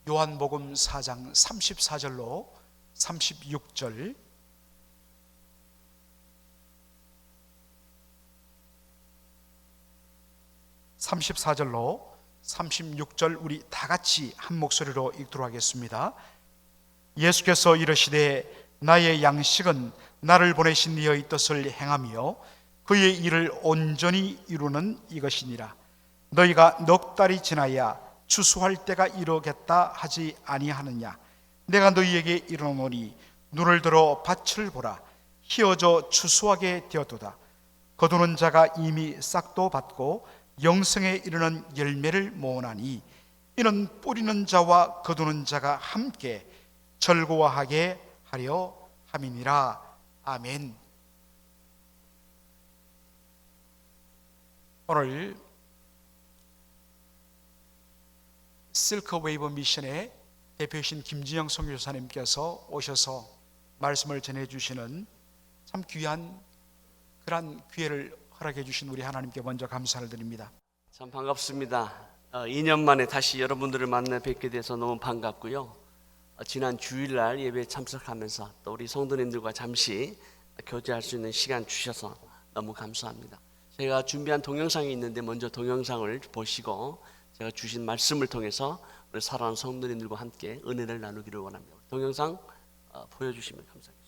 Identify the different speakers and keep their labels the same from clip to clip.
Speaker 1: 요한복음 4장 34절로 36절, (34절로) 36절 우리 다 같이 한 목소리로 읽도록 하겠습니다. 예수께서 이르시되 나의 양식은 나를 보내신 이의 뜻을 행하며 그의 일을 온전히 이루는 이것이니라. 너희가 넉 달이 지나야 추수할 때가 이르겠다 하지 아니하느냐. 내가 너희에게 이르노니 눈을 들어 밭을 보라. 희어져 추수하게 되었도다. 거두는 자가 이미 싹도 받고 영생에 이르는 열매를 모으나니 이는 뿌리는 자와 거두는 자가 함께 절구하게 하려 함이니라. 아멘. 오늘 실크웨이브 미션의 대표이신 김진영 선교사님께서 오셔서 말씀을 전해주시는 참 귀한 그런 기회를 허락해 주신 우리 하나님께 먼저 감사를 드립니다.
Speaker 2: 참 반갑습니다. 2년 만에 다시 여러분들을 만나 뵙게 돼서 너무 반갑고요. 지난 주일날 예배에 참석하면서 또 우리 성도님들과 잠시 교제할 수 있는 시간 주셔서 너무 감사합니다. 제가 준비한 동영상이 있는데 먼저 동영상을 보시고 제가 주신 말씀을 통해서 우리 사랑하는 성도님들과 함께 은혜를 나누기를 원합니다. 동영상 보여주시면 감사하겠습니다.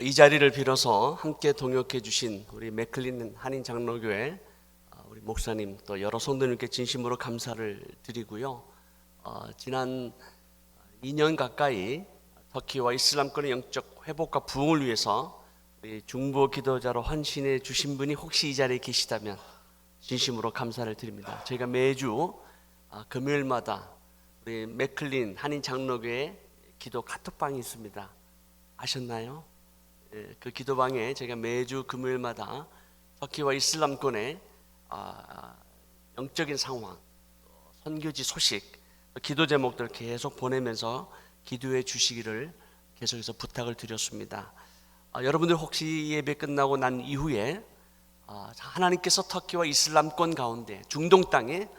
Speaker 2: 이 자리를 빌어서 함께 동역해 주신 우리 맥클린 한인 장로교회 우리 목사님 또 여러 성도님께 진심으로 감사를 드리고요. 지난 2년 가까이 터키와 이슬람권의 영적 회복과 부흥을 위해서 우리 중보 기도자로 헌신해 주신 분이 혹시 이 자리에 계시다면 진심으로 감사를 드립니다. 저희가 매주 금요일마다 우리 맥클린 한인 장로교회 기도 카톡방이 있습니다. 아셨나요? 그 기도방에 제가 매주 금요일마다 터키와 이슬람권의 영적인 상황, 선교지 소식, 기도 제목들 계속 보내면서 기도해 주시기를 계속해서 부탁을 드렸습니다. 여러분들 혹시 예배 끝나고 난 이후에 하나님께서 터키와 이슬람권 가운데 중동 땅에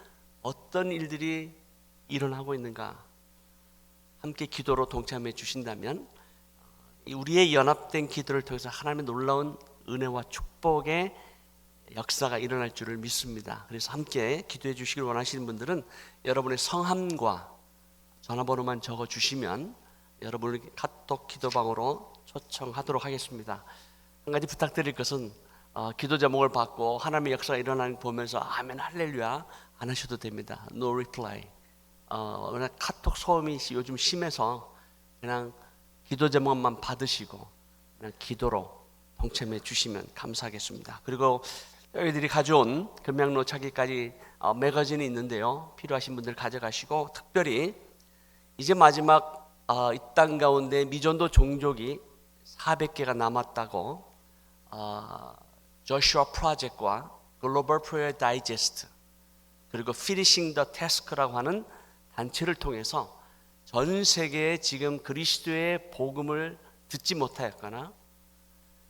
Speaker 2: 어떤 일들이 일어나고 있는가 함께 기도로 동참해 주신다면 우리의 연합된 기도를 통해서 하나님의 놀라운 은혜와 축복의 역사가 일어날 줄을 믿습니다. 그래서 함께 기도해 주시길 원하시는 분들은 여러분의 성함과 전화번호만 적어 주시면 여러분을 카톡 기도방으로 초청하도록 하겠습니다. 한 가지 부탁드릴 것은 기도 제목을 받고 하나님의 역사가 일어나는 거 보면서 아멘 할렐루야 안 하셔도 됩니다. No reply. 워낙 카톡 소음이 요즘 심해서 그냥 기도 제목만 받으시고 그냥 기도로 동참해 주시면 감사하겠습니다. 그리고 저희들이 가져온 금양로 차기까지 매거진이 있는데요. 필요하신 분들 가져가시고, 특별히 이제 마지막 이 땅 가운데 미전도 종족이 400개가 남았다고 조슈아 프로젝트와 글로벌 프레이어 다이제스트 그리고 Finishing the Task라고 하는 단체를 통해서 전 세계에 지금 그리스도의 복음을 듣지 못하였거나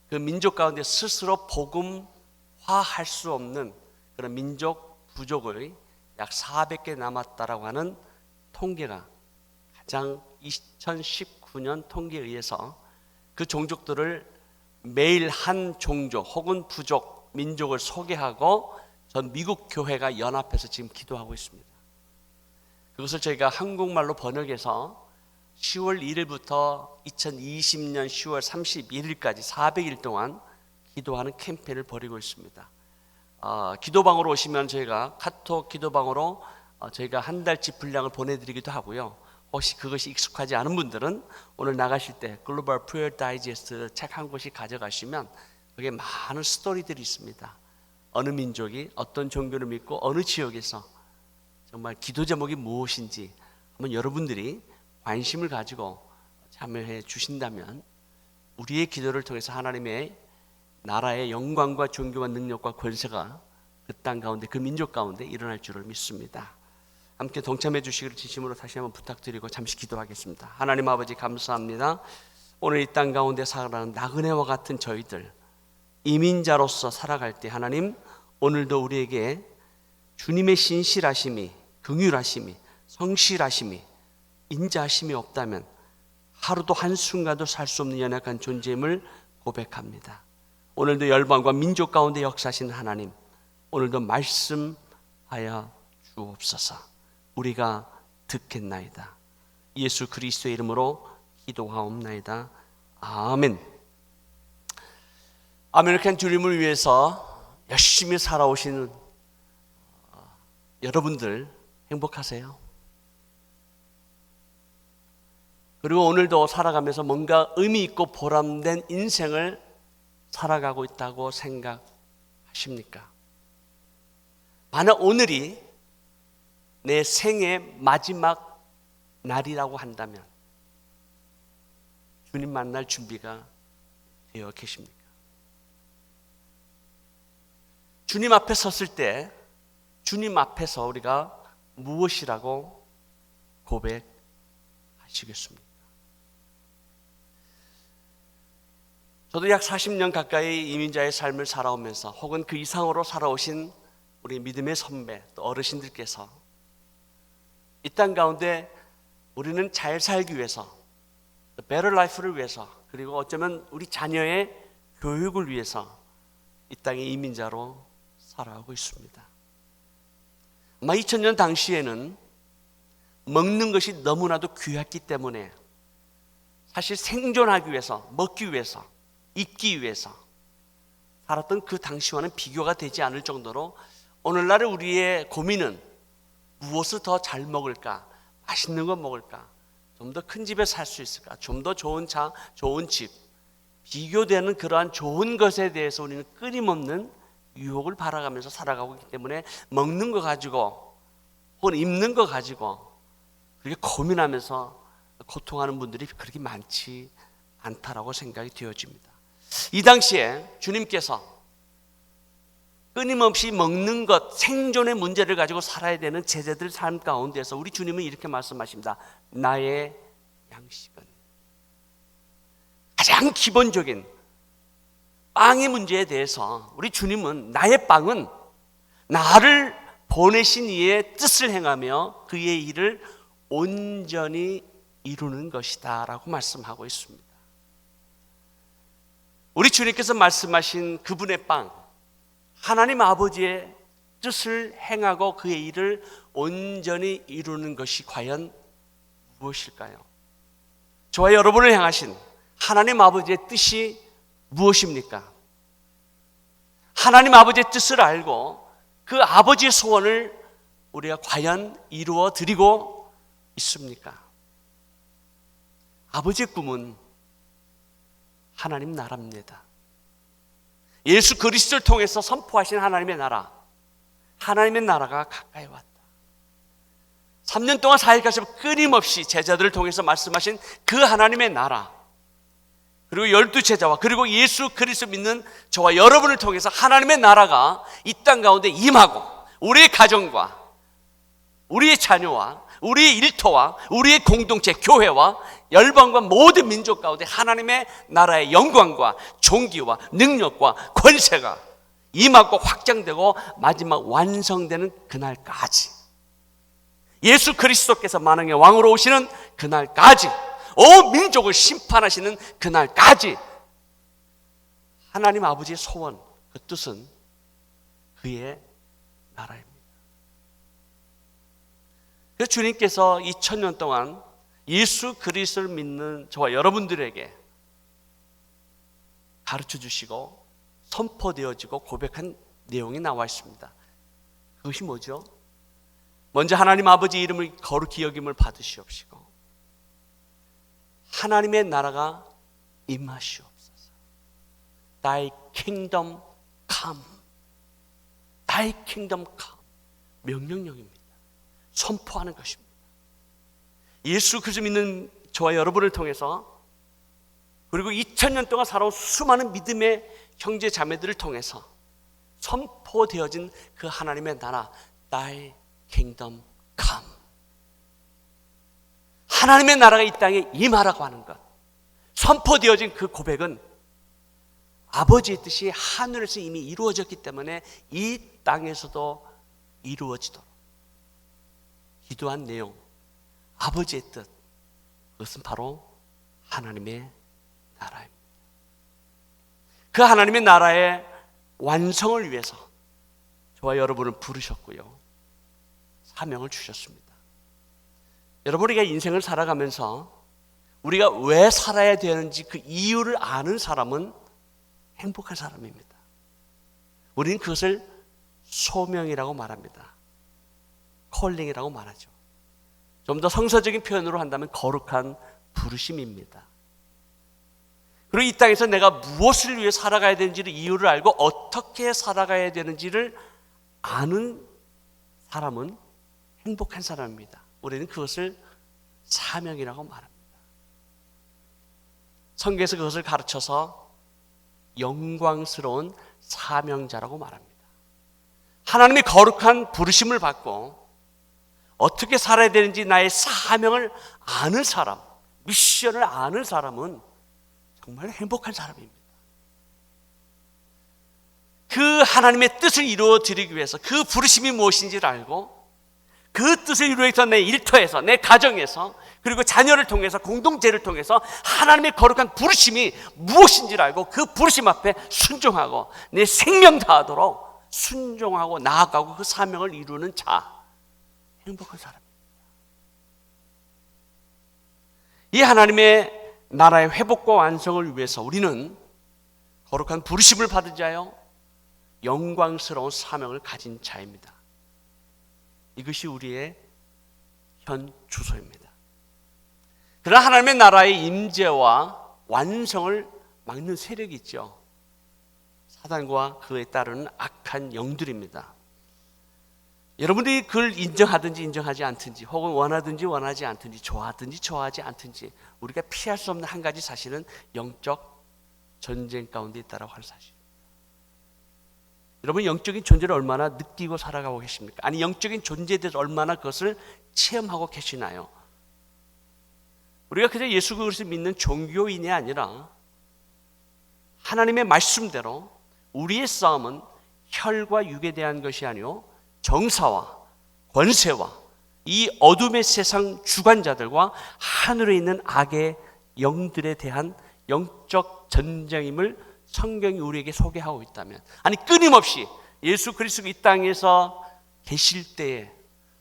Speaker 2: 그 민족 가운데 스스로 복음화할 수 없는 그런 민족 부족의 약 400개 남았다라고 하는 통계가 가장 2019년 통계에 의해서 그 종족들을 매일 한 종족 혹은 부족 민족을 소개하고 전 미국 교회가 연합해서 지금 기도하고 있습니다. 그것을 저희가 한국말로 번역해서 10월 1일부터 2020년 10월 31일까지 400일 동안 기도하는 캠페인을 벌이고 있습니다. 기도방으로 오시면 저희가 카톡 기도방으로 저희가 한 달치 분량을 보내드리기도 하고요. 혹시 그것이 익숙하지 않은 분들은 오늘 나가실 때 글로벌 프레이어 다이제스트 책 한 권씩 가져가시면 거기에 많은 스토리들이 있습니다. 어느 민족이 어떤 종교를 믿고 어느 지역에서 정말 기도 제목이 무엇인지 한번 여러분들이 관심을 가지고 참여해 주신다면 우리의 기도를 통해서 하나님의 나라의 영광과 존귀와 능력과 권세가 그 땅 가운데 그 민족 가운데 일어날 줄을 믿습니다. 함께 동참해 주시기를 진심으로 다시 한번 부탁드리고 잠시 기도하겠습니다. 하나님 아버지 감사합니다. 오늘 이 땅 가운데 살아가는 나그네와 같은 저희들 이민자로서 살아갈 때 하나님 오늘도 우리에게 주님의 신실하심이 긍휼하심이 성실하심이 인자하심이 없다면 하루도 한순간도 살 수 없는 연약한 존재임을 고백합니다. 오늘도 열방과 민족 가운데 역사하신 하나님 오늘도 말씀하여 주옵소서. 우리가 듣겠나이다. 예수 그리스도의 이름으로 기도하옵나이다. 아멘. 아메리칸 드림을 위해서 열심히 살아오신 여러분들 행복하세요? 그리고 오늘도 살아가면서 뭔가 의미 있고 보람된 인생을 살아가고 있다고 생각하십니까? 만약 오늘이 내 생의 마지막 날이라고 한다면 주님 만날 준비가 되어 계십니까? 주님 앞에 섰을 때 주님 앞에서 우리가 무엇이라고 고백하시겠습니까? 저도 약 40년 가까이 이민자의 삶을 살아오면서 혹은 그 이상으로 살아오신 우리 믿음의 선배 또 어르신들께서 이 땅 가운데 우리는 잘 살기 위해서 better life를 위해서 그리고 어쩌면 우리 자녀의 교육을 위해서 이 땅의 이민자로 살아가고 있습니다. 아마 2000년 당시에는 먹는 것이 너무나도 귀했기 때문에 사실 생존하기 위해서 먹기 위해서 입기 위해서 살았던 그 당시와는 비교가 되지 않을 정도로 오늘날의 우리의 고민은 무엇을 더 잘 먹을까? 맛있는 거 먹을까? 좀 더 큰 집에 살 수 있을까? 좀 더 좋은 차, 좋은 집 비교되는 그러한 좋은 것에 대해서 우리는 끊임없는 유혹을 바라가면서 살아가고 있기 때문에 먹는 거 가지고 혹은 입는 거 가지고 그렇게 고민하면서 고통하는 분들이 그렇게 많지 않다라고 생각이 되어집니다. 이 당시에 주님께서 끊임없이 먹는 것, 생존의 문제를 가지고 살아야 되는 제자들 삶 가운데서 우리 주님은 이렇게 말씀하십니다. 나의 양식은 가장 기본적인 빵의 문제에 대해서 우리 주님은 나의 빵은 나를 보내신 이의 뜻을 행하며 그의 일을 온전히 이루는 것이다 라고 말씀하고 있습니다. 우리 주님께서 말씀하신 그분의 빵 하나님 아버지의 뜻을 행하고 그의 일을 온전히 이루는 것이 과연 무엇일까요? 저와 여러분을 향하신 하나님 아버지의 뜻이 무엇입니까? 하나님 아버지의 뜻을 알고 그 아버지의 소원을 우리가 과연 이루어 드리고 있습니까? 아버지의 꿈은 하나님 나라입니다. 예수 그리스도를 통해서 선포하신 하나님의 나라, 하나님의 나라가 가까이 왔다. 3년 동안 사역하시며 끊임없이 제자들을 통해서 말씀하신 그 하나님의 나라, 그리고 12제자와 그리고 예수 그리스도 믿는 저와 여러분을 통해서 하나님의 나라가 이 땅 가운데 임하고 우리의 가정과 우리의 자녀와 우리의 일터와 우리의 공동체, 교회와 열방과 모든 민족 가운데 하나님의 나라의 영광과 존귀와 능력과 권세가 임하고 확장되고 마지막 완성되는 그날까지, 예수 그리스도께서 만왕의 왕으로 오시는 그날까지, 온 민족을 심판하시는 그날까지 하나님 아버지의 소원, 그 뜻은 그의 나라입니다. 그래서 주님께서 2000년 동안 예수 그리스도를 믿는 저와 여러분들에게 가르쳐 주시고 선포되어지고 고백한 내용이 나와 있습니다. 그것이 뭐죠? 먼저 하나님 아버지 이름을 거룩히 여김을 받으시옵시고 하나님의 나라가 임하시옵소서. Thy kingdom come. Thy kingdom come. 명령령입니다. 선포하는 것입니다. 예수 그리스도 믿는 저와 여러분을 통해서, 그리고 2000년 동안 살아온 수많은 믿음의 형제 자매들을 통해서 선포되어진 그 하나님의 나라, Thy kingdom come. 하나님의 나라가 이 땅에 임하라고 하는 것, 선포되어진 그 고백은 아버지의 뜻이 하늘에서 이미 이루어졌기 때문에 이 땅에서도 이루어지도록 기도한 내용, 아버지의 뜻, 그것은 바로 하나님의 나라입니다. 그 하나님의 나라의 완성을 위해서 저와 여러분을 부르셨고요, 사명을 주셨습니다. 여러분, 우리가 인생을 살아가면서 우리가 왜 살아야 되는지 그 이유를 아는 사람은 행복한 사람입니다. 우리는 그것을 소명이라고 말합니다. 콜링이라고 말하죠. 좀 더 성서적인 표현으로 한다면 거룩한 부르심입니다. 그리고 이 땅에서 내가 무엇을 위해 살아가야 되는지를 이유를 알고 어떻게 살아가야 되는지를 아는 사람은 행복한 사람입니다. 우리는 그것을 사명이라고 말합니다. 성경에서 그것을 가르쳐서 영광스러운 사명자라고 말합니다. 하나님의 거룩한 부르심을 받고 어떻게 살아야 되는지 나의 사명을 아는 사람, 미션을 아는 사람은 정말 행복한 사람입니다. 그 하나님의 뜻을 이루어 드리기 위해서 그 부르심이 무엇인지를 알고 그 뜻을 이루기 위해서 내 일터에서, 내 가정에서, 그리고 자녀를 통해서, 공동체를 통해서 하나님의 거룩한 부르심이 무엇인지를 알고 그 부르심 앞에 순종하고 내 생명 다하도록 순종하고 나아가고 그 사명을 이루는 자, 행복한 사람입니다. 이 하나님의 나라의 회복과 완성을 위해서 우리는 거룩한 부르심을 받은 자요, 영광스러운 사명을 가진 자입니다. 이것이 우리의 현 주소입니다. 그러나 하나님의 나라의 임재와 완성을 막는 세력이 있죠. 사단과 그에 따르는 악한 영들입니다. 여러분들이 그걸 인정하든지 인정하지 않든지, 혹은 원하든지 원하지 않든지, 좋아하든지 좋아하지 않든지, 우리가 피할 수 없는 한 가지 사실은 영적 전쟁 가운데 있다고 하는 사실입니다. 여러분, 영적인 존재를 얼마나 느끼고 살아가고 계십니까? 아니, 영적인 존재에 대해서 얼마나 그것을 체험하고 계시나요? 우리가 그저 예수 그리스도를 믿는 종교인이 아니라 하나님의 말씀대로 우리의 싸움은 혈과 육에 대한 것이 아니요 정사와 권세와 이 어둠의 세상 주관자들과 하늘에 있는 악의 영들에 대한 영적 전쟁임을 성경이 우리에게 소개하고 있다면, 아니 끊임없이 예수 그리스도 이 땅에서 계실 때에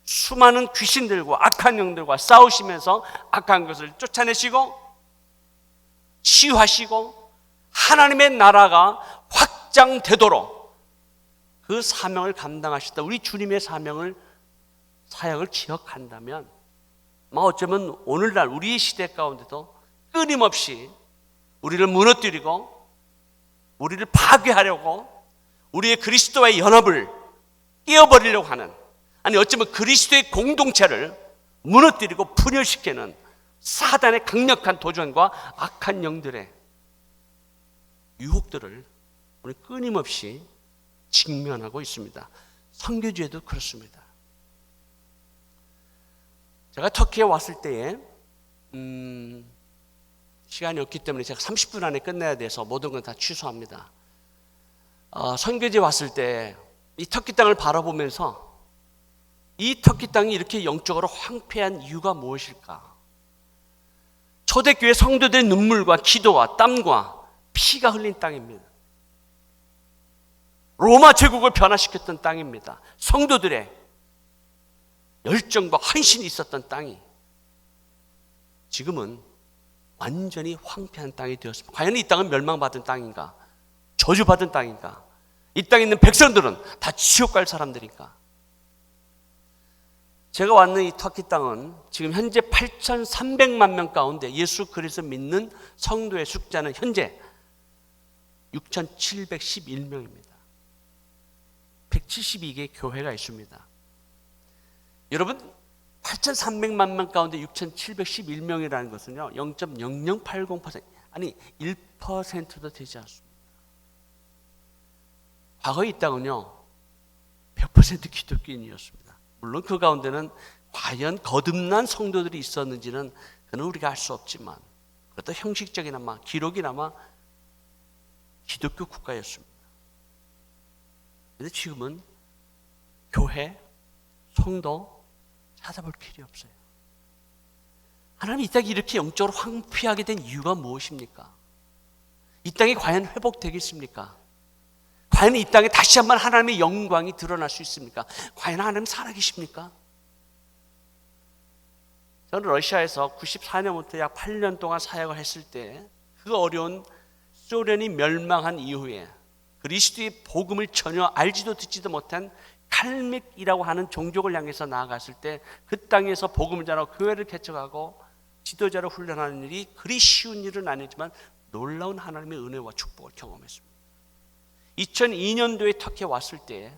Speaker 2: 수많은 귀신들과 악한 영들과 싸우시면서 악한 것을 쫓아내시고 치유하시고 하나님의 나라가 확장되도록 그 사명을 감당하셨다. 우리 주님의 사역을 기억한다면 어쩌면 오늘날 우리의 시대 가운데도 끊임없이 우리를 무너뜨리고 우리를 파괴하려고 우리의 그리스도와의 연합을 깨어버리려고 하는, 아니 어쩌면 그리스도의 공동체를 무너뜨리고 분열시키는 사단의 강력한 도전과 악한 영들의 유혹들을 우리 끊임없이 직면하고 있습니다. 선교지에도 그렇습니다. 제가 터키에 왔을 때에 시간이 없기 때문에 제가 30분 안에 끝내야 돼서 모든 건 다 취소합니다. 선교지에 왔을 때 이 터키 땅을 바라보면서 이 터키 땅이 이렇게 영적으로 황폐한 이유가 무엇일까? 초대교회 성도들의 눈물과 기도와 땀과 피가 흘린 땅입니다. 로마 제국을 변화시켰던 땅입니다. 성도들의 열정과 헌신이 있었던 땅이 지금은 완전히 황폐한 땅이 되었습니다. 과연 이 땅은 멸망받은 땅인가? 저주받은 땅인가? 이 땅에 있는 백성들은 다 지옥 갈 사람들인가? 제가 왔는 이 터키 땅은 지금 현재 8,300만 명 가운데 예수 그리스도 믿는 성도의 숫자는 현재 6,711명입니다. 172개의 교회가 있습니다. 여러분, 8,300만 명 가운데 6,711명이라는 것은요 0.0080%, 아니 1%도 되지 않습니다. 과거 이 땅은요 100% 기독교인이었습니다. 물론 그 가운데는 과연 거듭난 성도들이 있었는지는 그는 우리가 알 수 없지만 그것도 형식적이나마 기록이나마 기독교 국가였습니다. 그런데 지금은 교회, 성도 찾아볼 필요 없어요. 하나님 이 땅이 이렇게 영적으로 황폐하게 된 이유가 무엇입니까? 이 땅이 과연 회복되겠습니까? 과연 이 땅에 다시 한번 하나님의 영광이 드러날 수 있습니까? 과연 하나님 살아계십니까? 저는 러시아에서 94년부터 약 8년 동안 사역을 했을 때 그 어려운 소련이 멸망한 이후에 그리스도의 복음을 전혀 알지도 듣지도 못한 칼믹이라고 하는 종족을 향해서 나아갔을 때 그 땅에서 복음을 전하고 교회를 개척하고 지도자를 훈련하는 일이 그리 쉬운 일은 아니지만 놀라운 하나님의 은혜와 축복을 경험했습니다. 2002년도에 터키에 왔을 때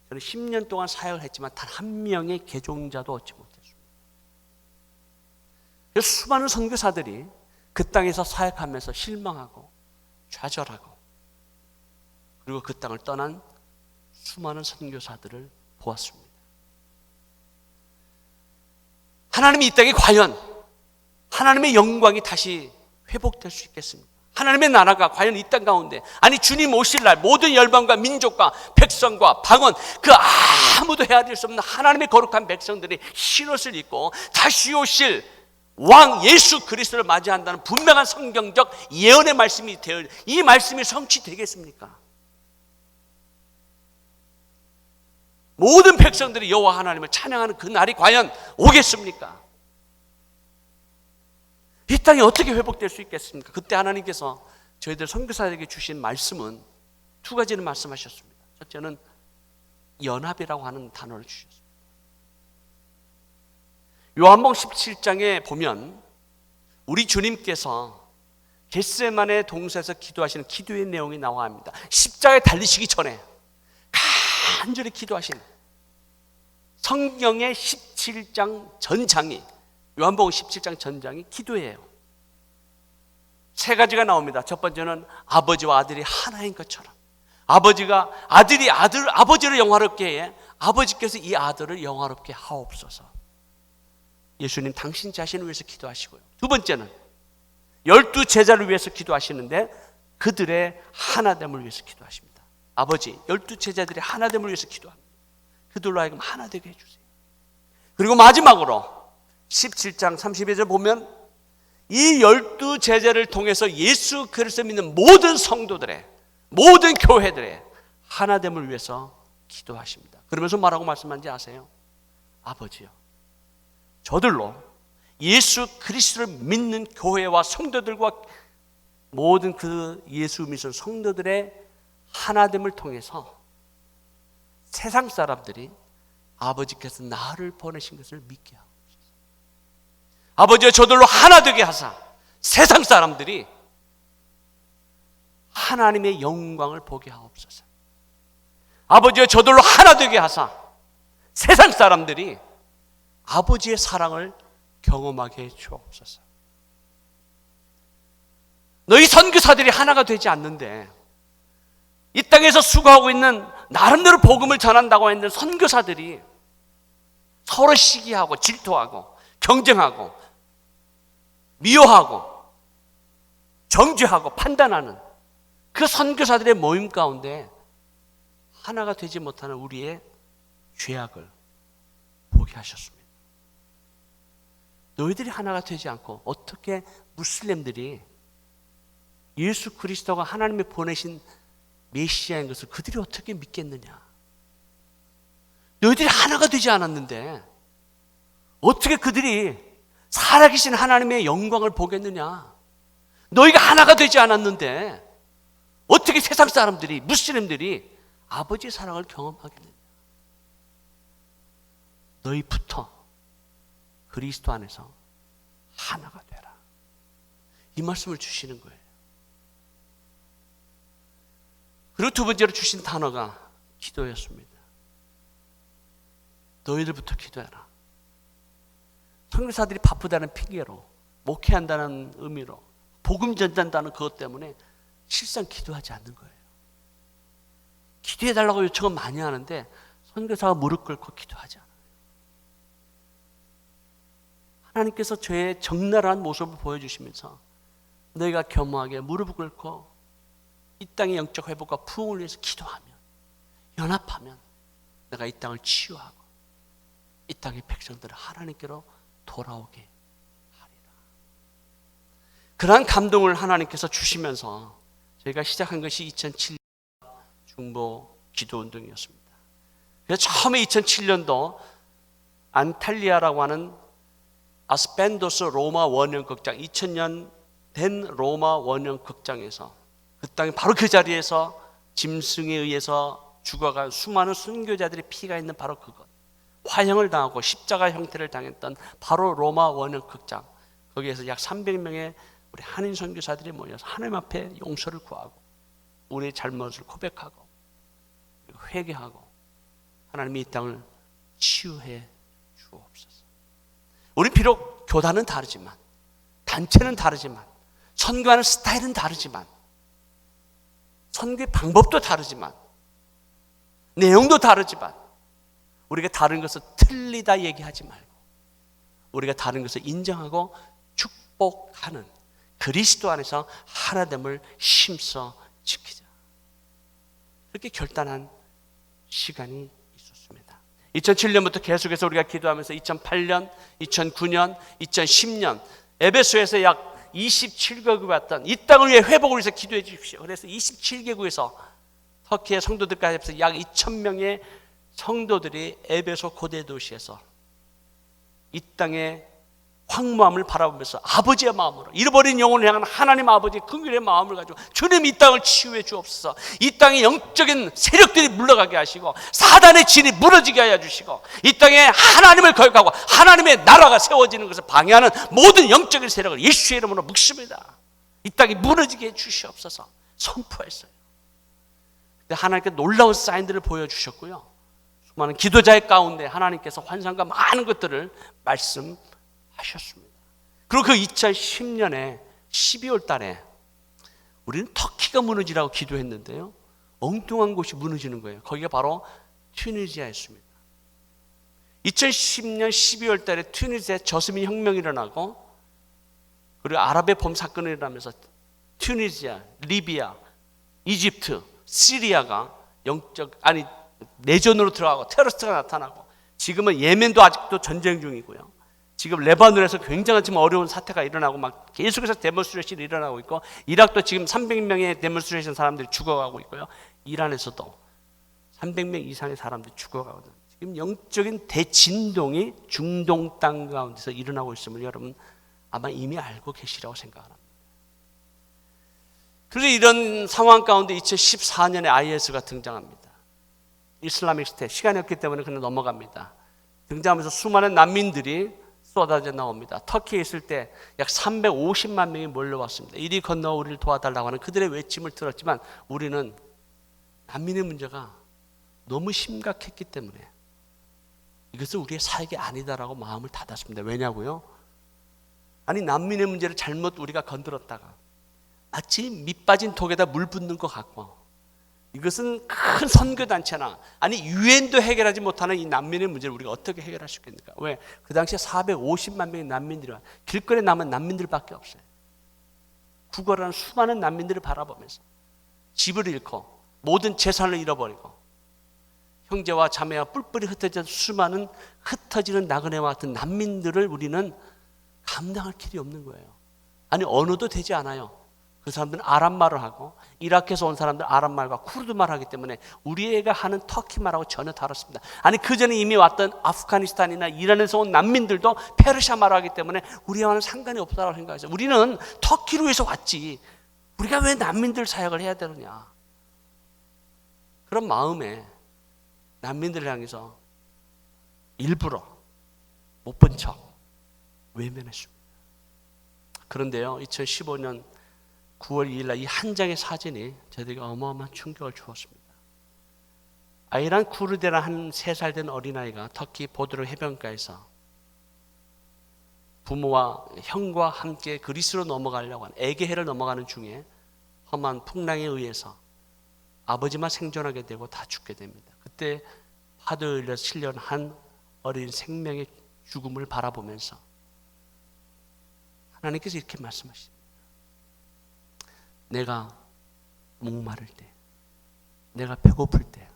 Speaker 2: 저는 10년 동안 사역을 했지만 단 한 명의 개종자도 얻지 못했습니다. 그래서 수많은 선교사들이 그 땅에서 사역하면서 실망하고 좌절하고 그리고 그 땅을 떠난 수많은 선교사들을 보았습니다. 하나님이 이 땅에 과연 하나님의 영광이 다시 회복될 수 있겠습니까? 하나님의 나라가 과연 이 땅 가운데, 아니 주님 오실 날 모든 열방과 민족과 백성과 방언 그 아무도 헤아릴 수 없는 하나님의 거룩한 백성들이 흰옷을 입고 다시 오실 왕 예수 그리스도를 맞이한다는 분명한 성경적 예언의 말씀이 되어 이 말씀이 성취되겠습니까? 모든 백성들이 여호와 하나님을 찬양하는 그 날이 과연 오겠습니까? 이 땅이 어떻게 회복될 수 있겠습니까? 그때 하나님께서 저희들 선교사에게 주신 말씀은 두 가지를 말씀하셨습니다. 첫째는 연합이라고 하는 단어를 주셨습니다. 요한복음 17장에 보면 우리 주님께서 겟세마네 동산에서 기도하시는 기도의 내용이 나와 합니다. 십자가에 달리시기 전에 간절히 기도하신 성경의 17장 전장이, 요한복음 17장 전장이 기도예요. 세 가지가 나옵니다. 첫 번째는 아버지와 아들이 하나인 것처럼 아버지가 아버지를 영화롭게 해 아버지께서 이 아들을 영화롭게 하옵소서. 예수님 당신 자신을 위해서 기도하시고요. 두 번째는 12 제자를 위해서 기도하시는데 그들의 하나됨을 위해서 기도하십니다. 아버지, 12 제자들의 하나됨을 위해서 기도합니다. 그들로 하여금 하나 되게 해주세요. 그리고 마지막으로 17장 32절 보면 이 12 제자를 통해서 예수 그리스도 믿는 모든 성도들의, 모든 교회들의 하나됨을 위해서 기도하십니다. 그러면서 뭐라고 말씀하는지 아세요? 아버지요, 저들로 예수 그리스도를 믿는 교회와 성도들과 모든 그 예수 믿는 성도들의 하나됨을 통해서 세상 사람들이 아버지께서 나를 보내신 것을 믿게 하옵소서. 아버지여, 저들로 하나 되게 하사 세상 사람들이 하나님의 영광을 보게 하옵소서. 아버지여, 저들로 하나 되게 하사 세상 사람들이 아버지의 사랑을 경험하게 해 주옵소서. 너희 선교사들이 하나가 되지 않는데, 이 땅에서 수고하고 있는 나름대로 복음을 전한다고 했는 선교사들이 서로 시기하고 질투하고 경쟁하고 미워하고 정죄하고 판단하는 그 선교사들의 모임 가운데 하나가 되지 못하는 우리의 죄악을 보게 하셨습니다. 너희들이 하나가 되지 않고 어떻게 무슬림들이 예수 그리스도가 하나님이 보내신 메시아인 것을 그들이 어떻게 믿겠느냐? 너희들이 하나가 되지 않았는데 어떻게 그들이 살아계신 하나님의 영광을 보겠느냐? 너희가 하나가 되지 않았는데 어떻게 세상 사람들이, 무슬림들이 아버지의 사랑을 경험하겠느냐? 너희부터 그리스도 안에서 하나가 되라. 이 말씀을 주시는 거예요. 그리고 두 번째로 주신 단어가 기도였습니다. 너희들부터 기도해라. 선교사들이 바쁘다는 핑계로, 목회한다는 의미로, 복음 전한다는 그것 때문에 실상 기도하지 않는 거예요. 기도해달라고 요청은 많이 하는데 선교사가 무릎 꿇고 기도하지 않아요. 하나님께서 저의 적나라한 모습을 보여주시면서 너희가 겸허하게 무릎을 꿇고 이 땅의 영적 회복과 부흥을 위해서 기도하면, 연합하면 내가 이 땅을 치유하고 이 땅의 백성들을 하나님께로 돌아오게 하리라. 그러한 감동을 하나님께서 주시면서 저희가 시작한 것이 2007년 중보 기도운동이었습니다. 그래서 처음에 2007년도 안탈리아라고 하는 아스펜도스 로마 원형 극장, 2000년 된 로마 원형 극장에서 그 땅에 바로 그 자리에서 짐승에 의해서 죽어간 수많은 순교자들의 피가 있는 바로 그것, 화형을 당하고 십자가 형태를 당했던 바로 로마 원형 극장, 거기에서 약 300명의 우리 한인 선교사들이 모여서 하나님 앞에 용서를 구하고 우리의 잘못을 고백하고 회개하고 하나님이 이 땅을 치유해 주옵소서. 우리 비록 교단은 다르지만, 단체는 다르지만, 선교하는 스타일은 다르지만, 선교의 방법도 다르지만, 내용도 다르지만, 우리가 다른 것을 틀리다 얘기하지 말고 우리가 다른 것을 인정하고 축복하는 그리스도 안에서 하나됨을 힘써 지키자. 그렇게 결단한 시간이 있었습니다. 2007년부터 계속해서 우리가 기도하면서 2008년, 2009년, 2010년 에베소에서 약 27개국에 왔던 이 땅을 위해 회복을 위해서 기도해 주십시오. 그래서 27개국에서 터키의 성도들까지 합해서 약 2,000명의 성도들이 에베소 고대 도시에서 이 땅의 황무함을 바라보면서 아버지의 마음으로, 잃어버린 영혼을 향한 하나님 아버지의 긍휼의 마음을 가지고 주님 이 땅을 치유해 주옵소서. 이 땅의 영적인 세력들이 물러가게 하시고 사단의 진이 무너지게 하여 주시고 이 땅에 하나님을 거역하고 하나님의 나라가 세워지는 것을 방해하는 모든 영적인 세력을 예수의 이름으로 묵습니다. 이 땅이 무너지게 해 주시옵소서 선포했어요. 하나님께 놀라운 사인들을 보여주셨고요, 수많은 기도자의 가운데 하나님께서 환상과 많은 것들을 말씀하셨습니다. 그리고 그 2010년에 12월 달에 우리는 터키가 무너지라고 기도했는데요, 엉뚱한 곳이 무너지는 거예요. 거기가 바로 튀니지아였습니다. 2010년 12월 달에 튀니지아에 저스민 혁명이 일어나고 그리고 아랍의 봄 사건이 일어나면서 튀니지아, 리비아, 이집트, 시리아가 내전으로 들어가고 테러리스트가 나타나고 지금은 예멘도 아직도 전쟁 중이고요. 지금 레바논에서 굉장한 지금 어려운 사태가 일어나고 막 계속해서 데몬스트레이션이 일어나고 있고 이락도 지금 300명의 데몬스트레이션 사람들이 죽어가고 있고요. 이란에서도 300명 이상의 사람들이 죽어가거든요. 지금 영적인 대진동이 중동 땅 가운데서 일어나고 있음을 여러분 아마 이미 알고 계시라고 생각합니다. 그래서 이런 상황 가운데 2014년에 IS가 등장합니다. 이슬라믹 스테이트. 시간이 없기 때문에 그냥 넘어갑니다. 등장하면서 수많은 난민들이 쏟아져 나옵니다. 터키에 있을 때 약 350만 명이 몰려왔습니다. 이리 건너 우리를 도와달라고 하는 그들의 외침을 들었지만 우리는 난민의 문제가 너무 심각했기 때문에 이것은 우리의 사역이 아니다라고 마음을 닫았습니다. 왜냐고요? 아니, 난민의 문제를 잘못 우리가 건드렸다가 마치 밑 빠진 독에다 물 붓는 것 같고, 이것은 큰 선교단체나 아니 유엔도 해결하지 못하는 이 난민의 문제를 우리가 어떻게 해결할 수 있겠습니까? 왜? 그 당시에 450만 명의 난민들이 와, 길거리에 남은 난민들밖에 없어요. 구걸하는 수많은 난민들을 바라보면서 집을 잃고 모든 재산을 잃어버리고 형제와 자매와 뿔뿔이 흩어진 수많은 흩어지는 나그네와 같은 난민들을 우리는 감당할 길이 없는 거예요. 아니, 언어도 되지 않아요. 그 사람들은 아랍말을 하고 이라크에서 온 사람들은 아랍말과 쿠르드말 하기 때문에 우리가 하는 터키말하고 전혀 다릅니다. 아니, 그 전에 이미 왔던 아프가니스탄이나 이란에서 온 난민들도 페르시아말을 하기 때문에 우리와는 상관이 없다고 생각했어요. 우리는 터키로 해서 왔지, 우리가 왜 난민들 사역을 해야 되느냐, 그런 마음에 난민들을 향해서 일부러 못 본 척 외면했습니다. 그런데요, 2015년 9월 2일 날 이 한 장의 사진이 저희에게 어마어마한 충격을 주었습니다. 아이란 쿠르데라 한 3살 된 어린아이가 터키 보드르 해변가에서 부모와 형과 함께 그리스로 넘어가려고 하는 에게해를 넘어가는 중에 험한 풍랑에 의해서 아버지만 생존하게 되고 다 죽게 됩니다. 그때 파도에 의해 실려온 한 어린 생명의 죽음을 바라보면서 하나님께서 이렇게 말씀하십니다. 내가 목마를 때, 내가 배고플 때,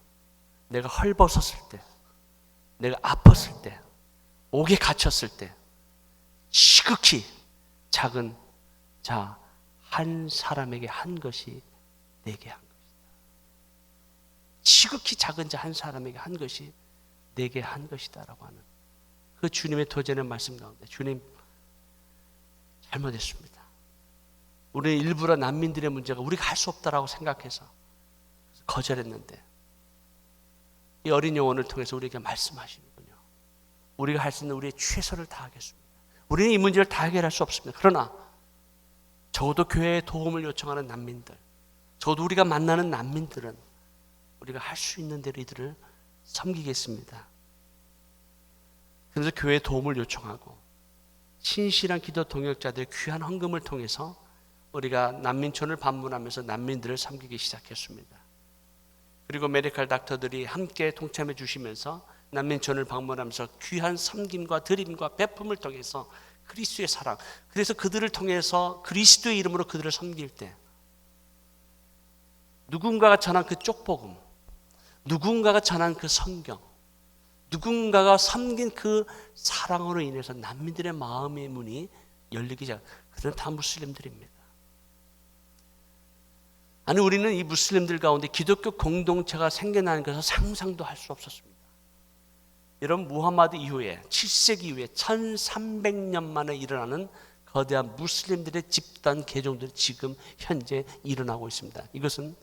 Speaker 2: 내가 헐벗었을 때, 내가 아팠을 때, 옥에 갇혔을 때 지극히 작은 자 한 사람에게 한 것이 내게 한 것이다. 지극히 작은 자 한 사람에게 한 것이 내게 한 것이다 라고 하는 그 주님의 도전의 말씀 가운데, 주님 잘못했습니다. 우리는 일부러 난민들의 문제가 우리가 할 수 없다라고 생각해서 거절했는데, 이 어린 영혼을 통해서 우리에게 말씀하시는군요. 우리가 할 수 있는 우리의 최선을 다하겠습니다. 우리는 이 문제를 다 해결할 수 없습니다. 그러나 적어도 교회에 도움을 요청하는 난민들, 적어도 우리가 만나는 난민들은 우리가 할 수 있는 대로 이들을 섬기겠습니다. 그래서 교회에 도움을 요청하고 신실한 기도 동역자들의 귀한 헌금을 통해서 우리가 난민촌을 방문하면서 난민들을 섬기기 시작했습니다. 그리고 메디컬 닥터들이 함께 동참해 주시면서 난민촌을 방문하면서 귀한 섬김과 드림과 베품을 통해서 그리스도의 사랑, 그래서 그들을 통해서 그리스도의 이름으로 그들을 섬길 때 누군가가 전한 그 쪽복음, 누군가가 전한 그 성경, 누군가가 섬긴 그 사랑으로 인해서 난민들의 마음의 문이 열리기 시작. 그들은 다 무슬림들입니다. 아니, 우리는 이 무슬림들 가운데 기독교 공동체가 생겨나는 것을 상상도 할 수 없었습니다. 여러분, 무함마드 이후에 7세기 이후에 1300년 만에 일어나는 거대한 무슬림들의 집단 개종들이 지금 현재 일어나고 있습니다. 이것은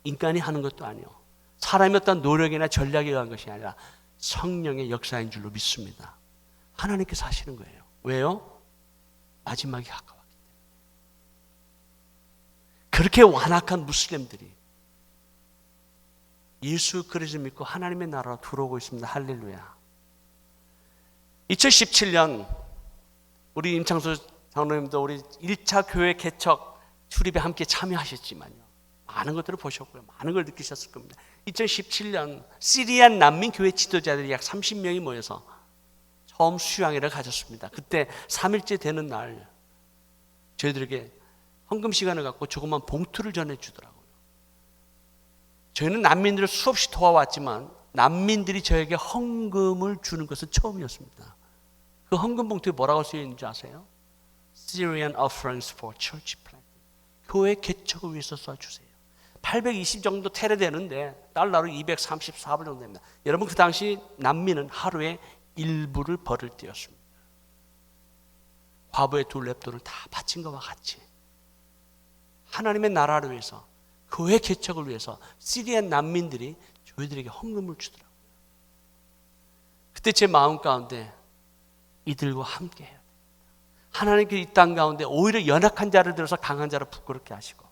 Speaker 2: 인간이 하는 것도 아니요, 사람의 어떤 노력이나 전략에 의한 것이 아니라 성령의 역사인 줄로 믿습니다. 하나님께서 하시는 거예요. 왜요? 마지막이 가까웠기 때문에. 그렇게 완악한 무슬림들이 예수 그리스도 믿고 하나님의 나라로 들어오고 있습니다. 할렐루야. 2017년 우리 임창수 장로님도 우리 1차 교회 개척 출입에 함께 참여하셨지만요, 많은 것들을 보셨고요, 많은 걸 느끼셨을 겁니다. 2017년 시리안 난민 교회 지도자들이 약 30명이 모여서 처음 수양회를 가졌습니다. 그때 3일째 되는 날 저희들에게 헌금 시간을 갖고 조그만 봉투를 전해주더라고요. 저희는 난민들을 수없이 도와왔지만 난민들이 저에게 헌금을 주는 것은 처음이었습니다. 그 헌금 봉투에 뭐라고 쓰여있는지 아세요? Syrian offerings for church planting. 교회 개척을 위해서 써주세요. 820 정도 테레되는데 달러로 234불 정도 됩니다. 여러분, 그 당시 난민은 하루에 1불을 벌을 때였습니다. 과부의 두 랩돈을 다 바친 것과 같이 하나님의 나라를 위해서, 교회 개척을 위해서 시리아 난민들이 저희들에게 헌금을 주더라고요. 그때 제 마음 가운데 이들과 함께 해야 됩니다. 하나님께서 이 땅 가운데 오히려 연약한 자를 들어서 강한 자를 부끄럽게 하시고,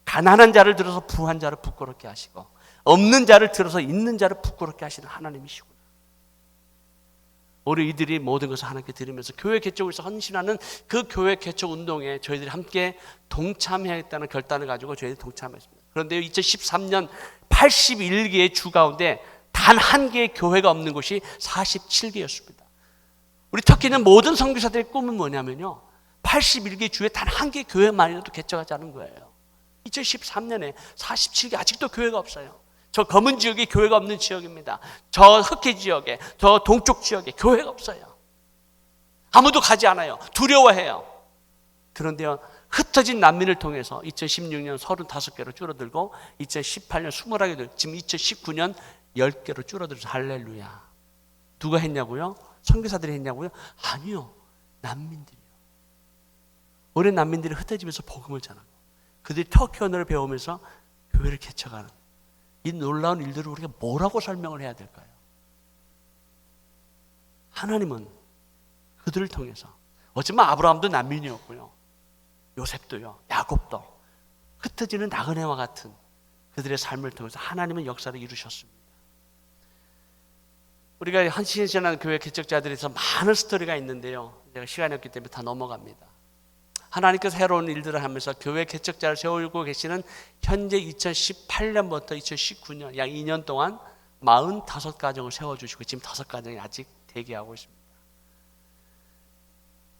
Speaker 2: 가난한 자를 들어서 부한 자를 부끄럽게 하시고, 없는 자를 들어서 있는 자를 부끄럽게 하시는 하나님이시구나. 우리 이들이 모든 것을 하나님께 드리면서 교회 개척을 위해서 헌신하는 그 교회 개척 운동에 저희들이 함께 동참해야겠다는 결단을 가지고 저희들이 동참했습니다. 그런데 2013년 81개의 주 가운데 단 한 개의 교회가 없는 곳이 47개였습니다. 우리 터키는 모든 선교사들의 꿈은 뭐냐면요, 81개 주에 단 한 개의 교회만이라도 개척하자는 거예요. 2013년에 47개, 아직도 교회가 없어요. 저 검은 지역이 교회가 없는 지역입니다. 저 흑해 지역에, 저 동쪽 지역에 교회가 없어요. 아무도 가지 않아요. 두려워해요. 그런데요, 흩어진 난민을 통해서 2016년 35개로 줄어들고 2018년 21개, 지금 2019년 10개로 줄어들어서 할렐루야. 누가 했냐고요? 선교사들이 했냐고요? 아니요, 난민들이요. 오랜 난민들이 흩어지면서 복음을 전하고 그들이 터키 언어를 배우면서 교회를 개척하는 이 놀라운 일들을 우리가 뭐라고 설명을 해야 될까요? 하나님은 그들을 통해서, 어쩌면 아브라함도 난민이었고요, 요셉도요, 야곱도 흩어지는 나그네와 같은 그들의 삶을 통해서 하나님은 역사를 이루셨습니다. 우리가 헌신하는 교회 개척자들에서 많은 스토리가 있는데요, 제가 시간이 없기 때문에 다 넘어갑니다. 하나님께서 새로운 일들을 하면서 교회 개척자를 세우고 계시는 현재 2018년부터 2019년 약 2년 동안 45가정을 세워주시고 지금 5가정이 아직 대기하고 있습니다.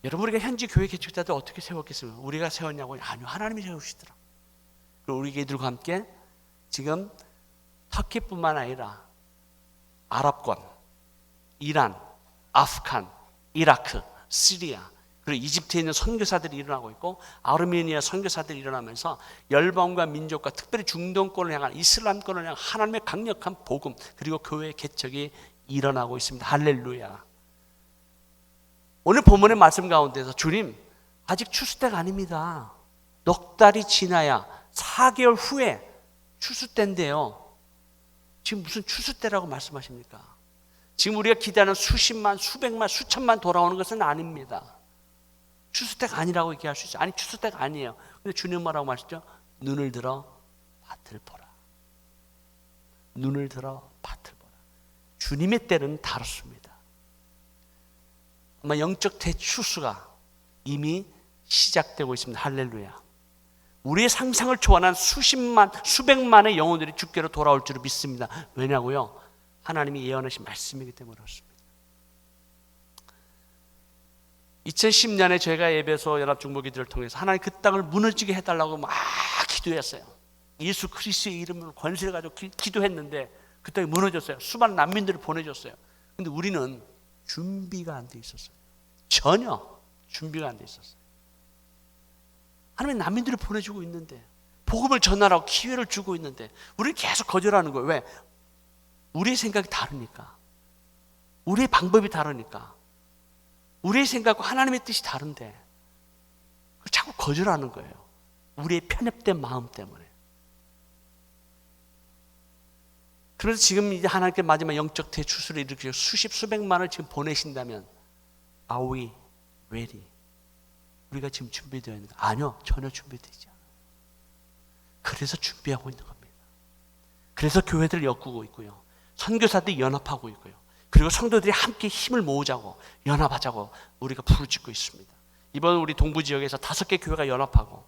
Speaker 2: 여러분, 우리가 현지 교회 개척자들 어떻게 세웠겠습니까? 우리가 세웠냐고요? 아니요, 하나님이 세우시더라고요. 그리고 우리 이들과 함께 지금 터키뿐만 아니라 아랍권, 이란, 아프간, 이라크, 시리아, 그리고 이집트에 있는 선교사들이 일어나고 있고 아르메니아 선교사들이 일어나면서 열방과 민족과 특별히 중동권을 향한, 이슬람권을 향한 하나님의 강력한 복음 그리고 교회 개척이 일어나고 있습니다. 할렐루야. 오늘 본문의 말씀 가운데서 주님, 아직 추수 때가 아닙니다. 넉 달이 지나야 4개월 후에 추수 때인데요, 지금 무슨 추수 때라고 말씀하십니까? 지금 우리가 기대하는 수십만, 수백만, 수천만 돌아오는 것은 아닙니다. 추수 때가 아니라고 얘기할 수 있어요. 아니, 추수 때가 아니에요. 근데 주님 뭐라고 말씀하시죠? 눈을 들어 밭을 보라. 눈을 들어 밭을 보라. 주님의 때는 다릅니다. 아마 영적 대추수가 이미 시작되고 있습니다. 할렐루야. 우리의 상상을 초월한 수십만, 수백만의 영혼들이 주께로 돌아올 줄을 믿습니다. 왜냐고요? 하나님이 예언하신 말씀이기 때문에 그렇습니다. 2010년에 저희가 예배소 연합중보기도를 통해서 하나님 그 땅을 무너지게 해달라고 막 기도했어요. 예수 그리스도의 이름으로 권세를 가지고 기도했는데 그 땅이 무너졌어요. 수많은 난민들을 보내줬어요. 근데 우리는 준비가 안 돼 있었어요. 전혀 준비가 안 돼 있었어요. 하나님이 난민들을 보내주고 있는데, 복음을 전하라고 기회를 주고 있는데 우리는 계속 거절하는 거예요. 왜? 우리의 생각이 다르니까, 우리의 방법이 다르니까, 우리의 생각과 하나님의 뜻이 다른데 자꾸 거절하는 거예요. 우리의 편협된 마음 때문에. 그래서 지금 이제 하나님께 마지막 영적 대추수를 일으키고 수십 수백만을 지금 보내신다면 Are we ready? 우리가 지금 준비되어 있는가? 아니요, 전혀 준비되지 않아요. 그래서 준비하고 있는 겁니다. 그래서 교회들을 엮고 있고요, 선교사들이 연합하고 있고요, 그리고 성도들이 함께 힘을 모으자고, 연합하자고 우리가 부르짖고 있습니다. 이번 우리 동부 지역에서 5개 교회가 연합하고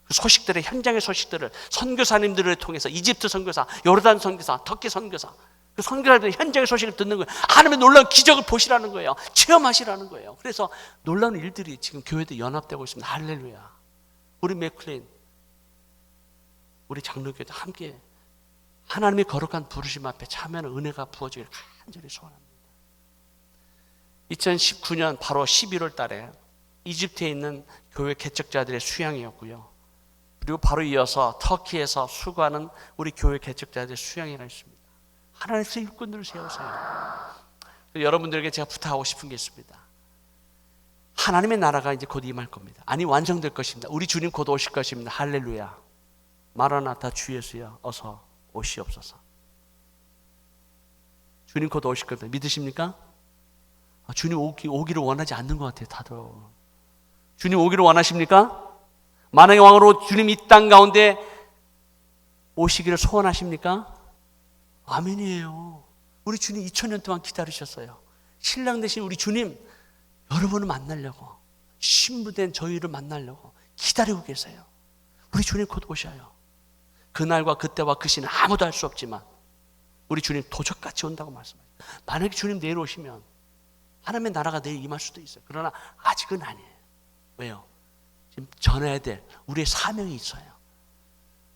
Speaker 2: 그 소식들의, 현장의 소식들을 선교사님들을 통해서 이집트 선교사, 요르단 선교사, 터키 선교사, 그 선교사들의 현장의 소식을 듣는 거예요. 하나님의 놀라운 기적을 보시라는 거예요. 체험하시라는 거예요. 그래서 놀라운 일들이 지금 교회도 연합되고 있습니다. 할렐루야. 우리 맥클린, 우리 장로교회도 함께 하나님의 거룩한 부르심 앞에 참여하는 은혜가 부어지기를 간절히 소원합니다. 2019년 바로 11월 달에 이집트에 있는 교회 개척자들의 수양이었고요, 그리고 바로 이어서 터키에서 수고하는 우리 교회 개척자들의 수양회가 있습니다. 하나님께서 일꾼들을 세우세요. 여러분들에게 제가 부탁하고 싶은 게 있습니다. 하나님의 나라가 이제 곧 임할 겁니다. 아니, 완성될 것입니다. 우리 주님 곧 오실 것입니다. 할렐루야. 마라나타, 주 예수여 어서 오시옵소서. 주님 곧 오실 겁니다. 믿으십니까? 주님 오기를 원하지 않는 것 같아요, 다들. 주님 오기를 원하십니까? 만왕의 왕으로 주님 이 땅 가운데 오시기를 소원하십니까? 아멘이에요. 우리 주님 2000년 동안 기다리셨어요. 신랑 되신 우리 주님 여러분을 만나려고, 신부된 저희를 만나려고 기다리고 계세요. 우리 주님 곧 오셔요. 그날과 그때와 그 시는 아무도 알 수 없지만 우리 주님 도적같이 온다고 말씀하세요. 만약에 주님 내일 오시면 하나님의 나라가 내일 임할 수도 있어요. 그러나 아직은 아니에요. 왜요? 지금 전해야 될 우리의 사명이 있어요.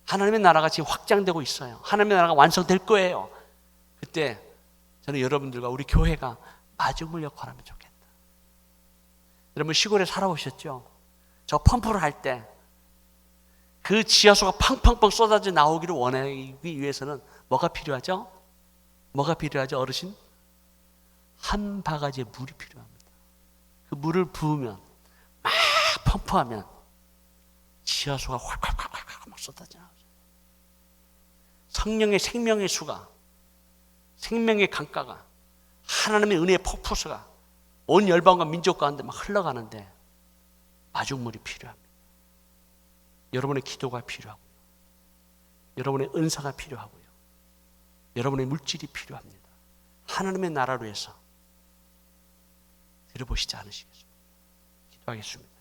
Speaker 2: 하나님의 나라가 지금 확장되고 있어요. 하나님의 나라가 완성될 거예요. 그때 저는 여러분들과 우리 교회가 마중물 역할을 하면 좋겠다. 여러분 시골에 살아오셨죠? 저 펌프를 할 때 그 지하수가 팡팡팡 쏟아져 나오기를 원하기 위해서는 뭐가 필요하죠? 뭐가 필요하죠, 어르신? 한 바가지의 물이 필요합니다. 그 물을 부으면 막 펌프하면 지하수가 활활활활 막 쏟아져 나오죠. 성령의 생명의 수가, 생명의 강가가, 하나님의 은혜의 폭포수가 온 열방과 민족 가운데 막 흘러가는데 마중물이 필요합니다. 여러분의 기도가 필요하고요. 여러분의 은사가 필요하고요. 여러분의 물질이 필요합니다. 하나님의 나라로 해서 들어보시지 않으시겠습니까? 기도하겠습니다.